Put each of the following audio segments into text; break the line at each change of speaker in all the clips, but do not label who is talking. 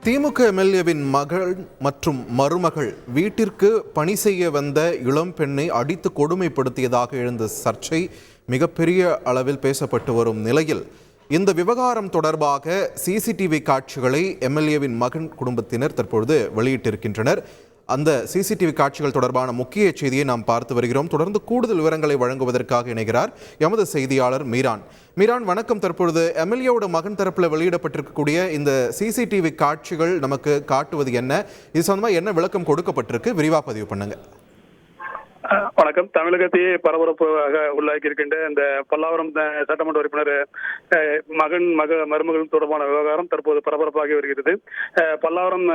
திமுக எம்எல்ஏவின் மகள் மற்றும் மருமகள் வீட்டிற்கு பணி செய்ய வந்த இளம் பெண்ணை அடித்து கொடுமைப்படுத்தியதாக எழுந்த சர்ச்சை மிகப்பெரிய அளவில் பேசப்பட்டு வரும் நிலையில் இந்த விவகாரம் தொடர்பாக சிசிடிவி காட்சிகளை எம்எல்ஏவின் மகன் குடும்பத்தினர் தற்பொழுது வெளியிட்டிருக்கின்றனர். அந்த சிசிடிவி காட்சிகள் தொடர்பான முக்கிய செய்தியை நாம் பார்த்து வருகிறோம். தொடர்ந்து கூடுதல் விவரங்களை வழங்குவதற்காக இணைகிறார் எமது செய்தியாளர் மீரான். மீரான், வணக்கம். தற்பொழுது எம்எல்ஏவோட மகன் தரப்பில் வெளியிடப்பட்டிருக்கக்கூடிய இந்த சிசிடிவி காட்சிகள் நமக்கு காட்டுவது என்ன? இது சம்பந்தமாக என்ன விளக்கம் கொடுக்கப்பட்டிருக்கு? விரிவாக பதிவு பண்ணுங்க.
வணக்கம். தமிழகத்தையே பரபரப்பாக உள்ளாக்கி இருக்கின்ற இந்த பல்லாவரம் சட்டமன்ற உறுப்பினர் மருமகள் தொடர்பான விவகாரம் தற்போது பரபரப்பாகி வருகிறது. பல்லாவரம்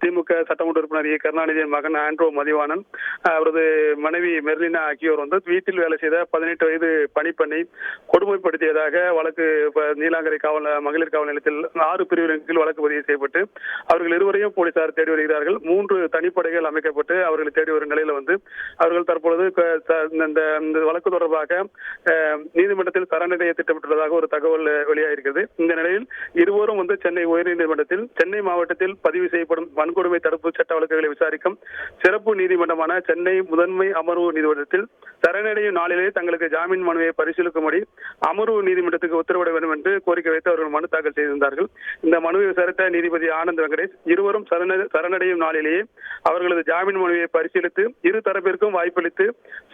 திமுக சட்டமன்ற உறுப்பினர் கருணாநிதியின் மகன் ஆண்ட்ரோ மதிவாணன், அவரது மனைவி மெர்லினா ஆகியோர் வீட்டில் வேலை செய்த 18 வயது பணிப்பெண்ணை கொடுமைப்படுத்தியதாக வழக்கு நீலாங்கரை மகளிர் காவல் நிலையத்தில் 6 பிரிவின் கீழ் வழக்கு பதிவு செய்யப்பட்டு அவர்கள் இருவரையும் போலீசார் தேடி வருகிறார்கள். 3 தனிப்படைகள் அமைக்கப்பட்டு அவர்களை தேடி வரும் நிலையில அவர்கள் தற்பொழுது இந்த வழக்கு தொடர்பாக நீதிமன்றத்தில் சரணடைய திட்டமிட்டுள்ளதாக ஒரு தகவல் வெளியாகிறது. இந்த நிலையில் இருவரும் சென்னை உயர்நீதிமன்றத்தில் சென்னை மாவட்டத்தில் பதிவு செய்யப்படும் வன்கொடுமை தடுப்பு சட்ட வழக்குகளை விசாரிக்கும் சிறப்பு நீதிமன்றமான சென்னை முதன்மை அமர்வு நீதிமன்றத்தில் சரணடையும் நாளிலே தங்களுக்கு ஜாமீன் மனுவை பரிசீலிக்கும்படி அமர்வு நீதிமன்றத்துக்கு உத்தரவிட வேண்டும் என்று கோரிக்கை வைத்து அவர்கள் மனு தாக்கல் செய்திருந்தார்கள். இந்த மனுவை விசாரித்த நீதிபதி ஆனந்த் வெங்கடேஷ் இருவரும் சரணடையும் நாளிலேயே அவர்களது ஜாமீன் மனுவை பரிசீலித்து இரு தரப்பிற்கும் வாய்ப்பளித்து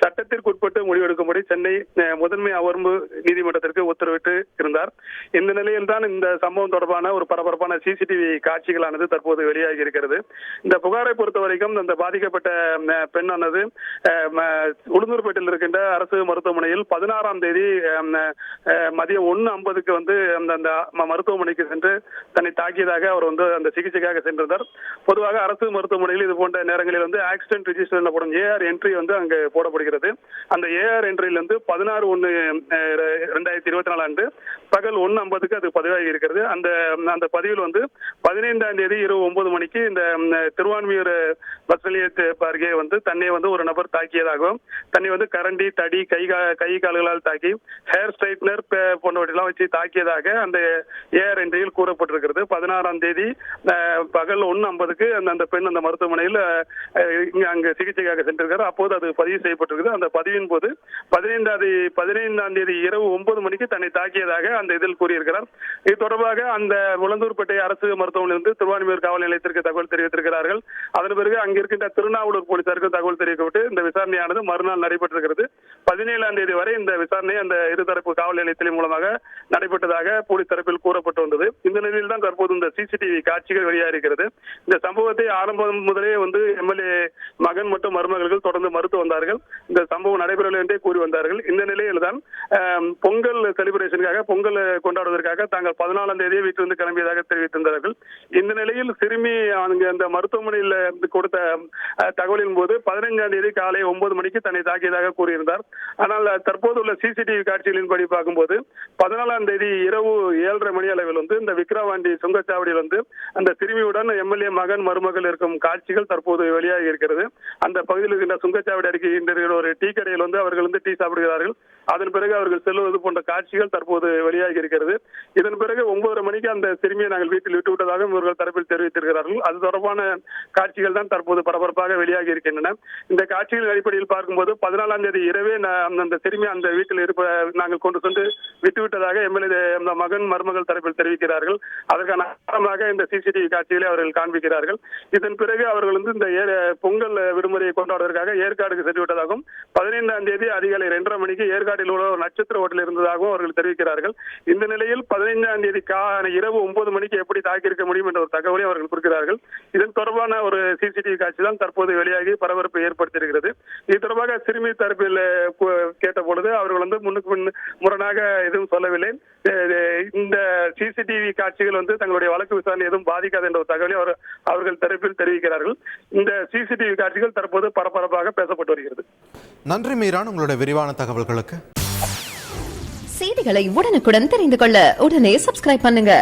சட்டத்திற்கு உட்பட்டு முடிவெடுக்கும்படி சென்னை முதன்மை அமர்வு நீதிமன்றத்திற்கு உத்தரவிட்டு இருந்தார். இந்த நிலையில் தான் இந்த சம்பவம் தொடர்பான ஒரு பரபரப்பான சிசிடிவி காட்சிகளானது தற்போது வெளியாகி இருக்கிறது. இந்த புகாரை பொறுத்த வரைக்கும் அந்த பாதிக்கப்பட்ட பெண்ணானது உளுந்தூர்பேட்டையில் இருக்கின்ற அரசு மருத்துவமனையில் 16ஆம் தேதி மதியம் 1:50 அந்த மருத்துவமனைக்கு சென்று தன்னை தாக்கியதாக அவர் அந்த சிகிச்சைக்காக சென்றிருந்தார். பொதுவாக அரசு மருத்துவமனையில் இது போன்ற நேரங்களில் ஆக்சிடென்ட் ரிஜிஸ்டர் எனப்படும் ஏஆர் என்ட்ரி அங்கு போடப்படுகிறது. அந்த ஏஆர் என்ட்ரியில் 16/1/2024 அன்று பகல் 1:50 அது பதிவாகி இருக்கிறது. அந்த பதிவில் 15ஆம் தேதி இரவு 9 மணிக்கு இந்த திருவான்மியூர் பஸ் நிலையத்தை அருகே தன்னை ஒரு நபர் தாக்கியதாகவும் தன்னை கரண்டி தடி கை கால்களால் தாக்கி ஹேர் ஸ்ட்ரைட்னர் போன்றவற்றெல்லாம் வச்சு தாக்கியதாக அந்த ஏஆர் என்ட்ரியில் கூறப்பட்டிருக்கிறது. 16ஆம் தேதி பகல் 1:50 அந்த பெண் அந்த மருத்துவமனையில் அங்கு சிகிச்சைக்காக சென்றிருக்கிறார். அப்போது அது பதிவு செய்யப்பட்டிருக்கிறது. அந்த பதிவின் போது 15ஆம் தேதி இரவு 9 மணிக்கு தன்னை தாக்கியதாக அந்த இதில் கூறியிருக்கிறார். இது தொடர்பாக அந்த உளுந்தூர்பேட்டை அரசு மருத்துவமனையிலிருந்து திருவான்மியூர் காவல் நிலையத்திற்கு தகவல் தெரிவித்திருக்கிறார்கள். அதன் பிறகு அங்கிருக்கின்ற திருநாவலூர் போலீசாருக்கு தகவல் தெரிவிக்கப்பட்டு இந்த விசாரணையானது மறுநாள் நடைபெற்றிருக்கிறது. 17ஆம் தேதி வரை இந்த விசாரணை அந்த இருதரப்பு காவல் நிலையத்தின் மூலமாக நடைபெற்றதாக போலீஸ் தரப்பில் கூறப்பட்டு வந்தது. இந்த நிலையில் தான் தற்போது இந்த சிசிடிவி காட்சிகள் வெளியாகிறது. இந்த சம்பவத்தை ஆரம்பம் முதலே எம்எல்ஏ மகன் மற்றும் மருமகள் தொடர்ந்து மறுத்து வந்தார்கள். இந்த சம்பவம் நடைபெறவில்லை என்றே கூறி வந்தார்கள். இந்த நிலையில் தான் பொங்கல் செலிபிரேஷனுக்காக பொங்கல் கொண்டாடுவதற்காக தாங்கள் 14ஆம் தேதியே வீட்டிலிருந்து கிளம்பியதாக தெரிவித்திருந்தார்கள். இந்த நிலையில் சிறுமி அந்த மருத்துவமனையில் கொடுத்த தகவலின் போது 15ஆம் தேதி காலை 9 மணிக்கு தன்னை தாக்கியதாக கூறியிருந்தார். ஆனால் தற்போது உள்ள சிசிடிவி காட்சிகளின்படி பார்க்கும்போது 14ஆம் தேதி இரவு 7:30 மணி அளவில் இந்த விக்கிரவாண்டி சுங்கச்சாவடியில் அந்த சிறுமியுடன் எம்எல்ஏ மகன் மருமகள் இருக்கும் காட்சிகள் தற்போது வெளியாகி இருக்கிறது. அந்த பகுதியில் இருக்கின்ற சுங்கச்சாவடி அருகே ஒரு டீ கடையில் அவர்கள் டீ சாப்பிடுகிறார்கள். அதன் பிறகு அவர்கள் செல்வது போன்ற காட்சிகள் தற்போது வெளியாகி இருக்கிறது. இதன் பிறகு 9:30 மணிக்கு அந்த சிறுமியை நாங்கள் வீட்டில் விட்டு விட்டதாக இவர்கள் தரப்பில் தெரிவித்திருக்கிறார்கள். அது தொடர்பான காட்சிகள் தான் தற்போது பரபரப்பாக வெளியாகி இருக்கின்றன. இந்த காட்சிகள் அடிப்படையில் பார்க்கும்போது 14ஆம் தேதி இரவே அந்த சிறுமி அந்த வீட்டில் நாங்கள் கொண்டு சென்று விட்டுவிட்டதாக எம்எல்ஏ மகன் மருமகள் தரப்பில் தெரிவிக்கிறார்கள். அதற்கான ஆரம்பமாக இந்த சிசிடிவி காட்சிகளை அவர்கள் காண்பிக்கிறார்கள். இதன் பிறகு அவர்கள் இந்த பொங்கல் விடுமுறையை கொண்டாடுவதற்காக ஏற்காடுக்கு சென்று விட்டதாகவும் 15ஆம் தேதி அதிகாலை 2:30 மணிக்கு ஏற்காட்டில் உள்ள ஒரு நட்சத்திர ஹோட்டல் இருந்ததாகவும் அவர்கள் தெரிவிக்கிறார்கள். இந்த நிலையில் 15ஆம் தேதி இரவு 9 மணிக்கு எப்படி தாக்கியிருக்க முடியும் என்ற ஒரு தகவலை அவர்கள் கொடுக்கிறார்கள். இதன் தொடர்பான ஒரு சிசிடிவி காட்சி தான் தற்போது வெளியாகி பரபரப்பை ஏற்படுத்தியிருக்கிறது. இது தொடர்பாக சிறுமி தரப்பில் கேட்ட பொழுது அவர்கள் முன்னுக்கு முரணாக எதுவும் சொல்லவில்லை. இந்த சிசிடிவி காட்சிகள் தங்களுடைய வழக்கு விசாரணை எதுவும் பாதிக்காது என்ற ஒரு தகவலை அவர்கள் தரப்பில் தெரிவிக்கிறார்கள். இந்த சிசிடிவி காட்சிகள் தற்போது பரபரப்பாக பேசப்பட்டு வருகிறது.
நன்றி மீரான், உங்களுடைய விரிவான தகவல்களுக்கு.
செய்திகளை உடனுக்குடன் தெரிந்து கொள்ள உடனே சப்ஸ்கிரைப் பண்ணுங்க.